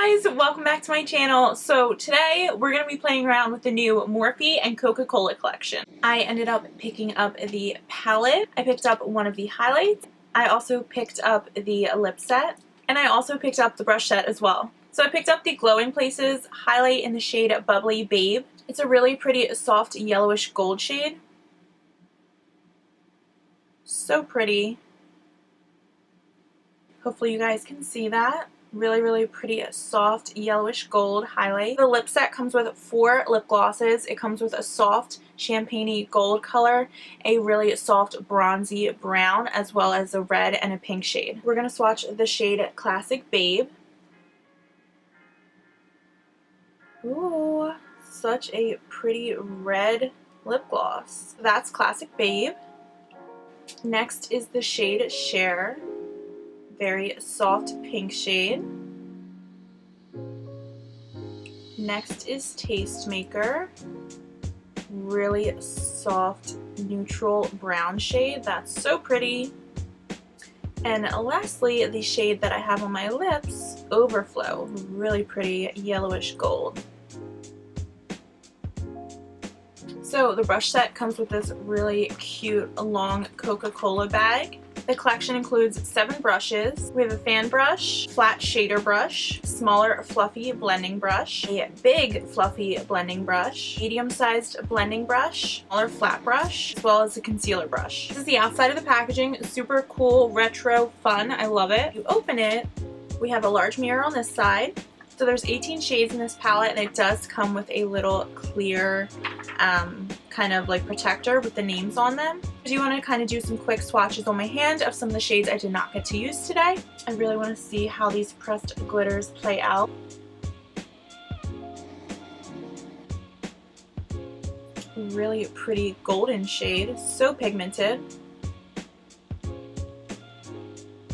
guys, welcome back to my channel. So today we're going to be playing around with the new Morphe and Coca Cola collection. I ended up picking up the palette, I picked up one of the highlights, I also picked up the lip set, and I also picked up the brush set as well. So I picked up the Glowing Places highlight in the shade Bubbly Babe. It's a really pretty soft yellowish gold shade. So pretty. Hopefully you guys can see that. Really pretty soft yellowish gold highlight. The lip set comes with 4 lip glosses. It comes with a soft champagne-y gold color, a really soft bronzy brown, as well as a red and a pink shade. We're going to swatch the shade Classic Babe. Ooh, such a pretty red lip gloss. That's Classic Babe. Next is the shade Share. Very soft pink shade. Next is Tastemaker. Really soft neutral brown shade. That's so pretty. And lastly, the shade that I have on my lips, Overflow. Really pretty yellowish gold. So the brush set comes with this really cute long Coca Cola bag. The collection includes 7 brushes. We have a fan brush, flat shader brush, smaller fluffy blending brush, a big fluffy blending brush, medium-sized blending brush, smaller flat brush, as well as a concealer brush. This is the outside of the packaging. Super cool, retro, fun. I love it. You open it, we have a large mirror on this side. So there's 18 shades in this palette, and it does come with a little clear kind of like protector with the names on them. I do want to kind of do some quick swatches on my hand of some of the shades I did not get to use today. I really want to see how these pressed glitters play out. Really pretty golden shade, so pigmented.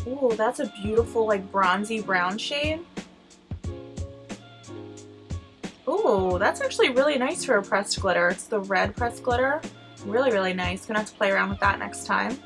Ooh, that's a beautiful like bronzy brown shade. Ooh, that's actually really nice for a pressed glitter. It's the red pressed glitter. Really nice. Gonna have to play around with that next time.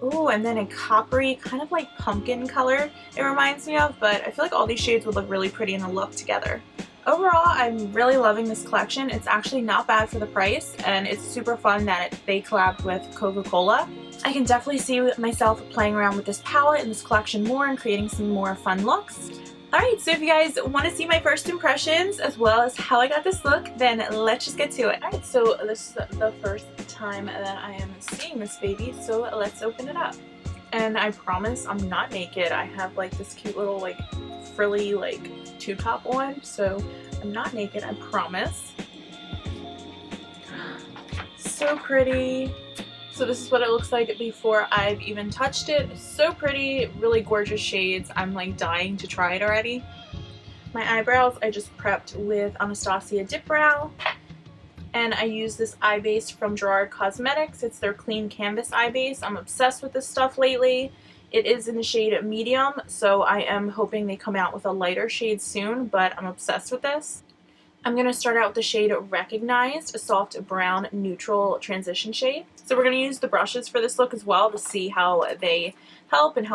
Ooh, and then a coppery, kind of like pumpkin color it reminds me of, but I feel like all these shades would look really pretty in a look together. Overall, I'm really loving this collection. It's actually not bad for the price, and it's super fun that they collabed with Coca Cola. I can definitely see myself playing around with this palette and this collection more and creating some more fun looks. Alright, so if you guys want to see my first impressions as well as how I got this look, then let's just get to it. Alright, so this is the first time that I am seeing this baby, so let's open it up. And I promise I'm not naked. I have like this cute little like frilly like tube top on, so I'm not naked, I promise. So pretty. So this is what it looks like before I've even touched it. So pretty, really gorgeous shades. I'm like dying to try it already. My eyebrows I just prepped with Anastasia Dip Brow. And I use this eye base from Gerard Cosmetics. It's their clean canvas eye base. I'm obsessed with this stuff lately. It is in the shade medium, so I am hoping they come out with a lighter shade soon, but I'm obsessed with this. I'm going to start out with the shade Recognized, a soft brown neutral transition shade. So we're going to use the brushes for this look as well to see how they help and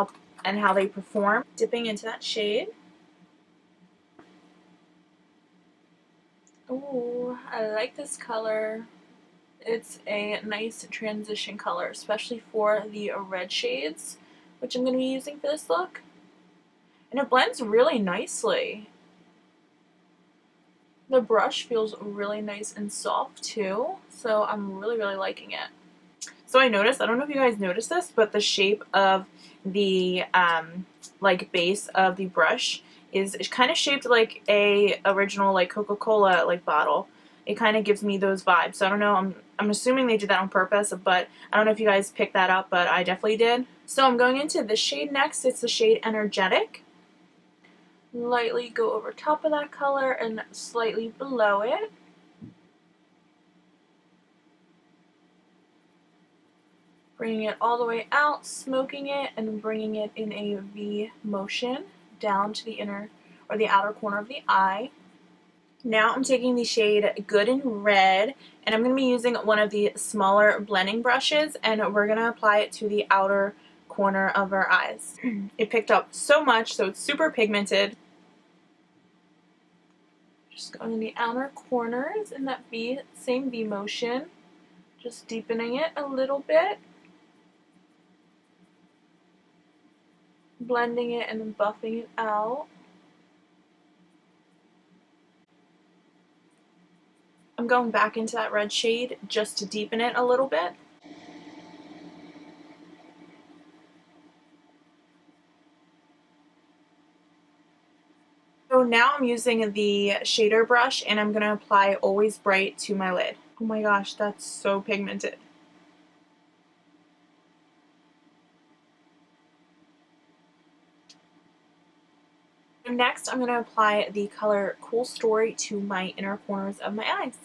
how they perform. Dipping into that shade. Ooh, I like this color. It's a nice transition color, especially for the red shades, which I'm going to be using for this look. And it blends really nicely. The brush feels really nice and soft too, so I'm really liking it. So I noticed, I don't know if you guys noticed this, but the shape of the like base of the brush is kind of shaped like a original like Coca Cola like bottle. It kind of gives me those vibes. So I don't know, I'm assuming they did that on purpose, but I don't know if you guys picked that up, but I definitely did. So I'm going into this shade next. It's the shade Energetic. Lightly go over top of that color and slightly below it. Bringing it all the way out, smoking it, and bringing it in a V motion down to the inner or the outer corner of the eye. Now I'm taking the shade Good in Red, and I'm going to be using one of the smaller blending brushes, and we're going to apply it to the outer corner of our eyes. It picked up so much, so it's super pigmented. Just going in the outer corners in that same V motion. Just deepening it a little bit. Blending it and then buffing it out. I'm going back into that red shade just to deepen it a little bit. So now I'm using the shader brush and I'm going to apply Always Bright to my lid. Oh my gosh, that's so pigmented. Next, I'm going to apply the color Cool Story to my inner corners of my eyes.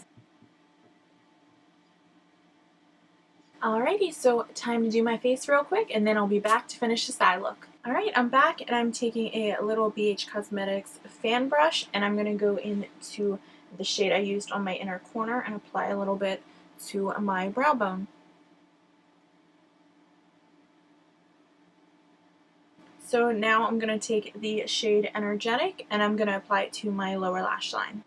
Alrighty, so time to do my face real quick and then I'll be back to finish this eye look. Alright, I'm back and I'm taking a little BH Cosmetics fan brush and I'm going to go into the shade I used on my inner corner and apply a little bit to my brow bone. So now I'm going to take the shade Energetic and I'm going to apply it to my lower lash line.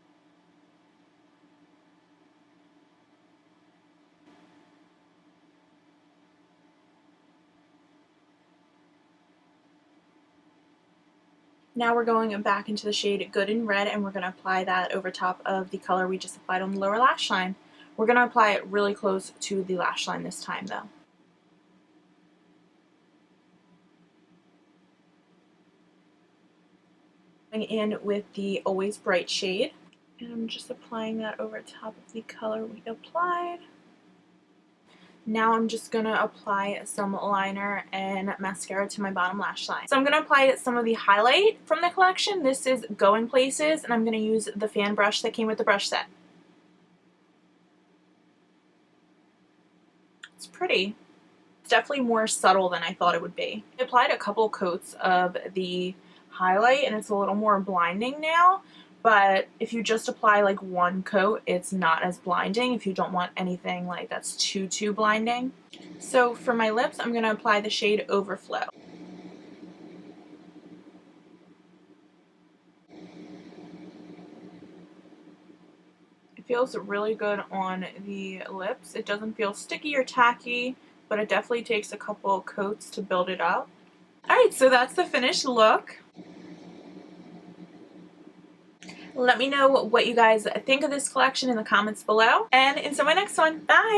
Now we're going back into the shade Good in Red and we're going to apply that over top of the color we just applied on the lower lash line. We're going to apply it really close to the lash line this time though. Going in with the Always Bright shade and I'm just applying that over top of the color we applied. Now I'm just going to apply some liner and mascara to my bottom lash line. So I'm going to apply some of the highlight from the collection. This is Going Places, and I'm going to use the fan brush that came with the brush set. It's pretty. It's definitely more subtle than I thought it would be. I applied a couple coats of the highlight, and it's a little more blinding now. But if you just apply like one coat, it's not as blinding if you don't want anything like that's too blinding. So for my lips, I'm going to apply the shade Overflow. It feels really good on the lips. It doesn't feel sticky or tacky, but it definitely takes a couple coats to build it up. Alright, so that's the finished look. Let me know what you guys think of this collection in the comments below. And until my next one, bye!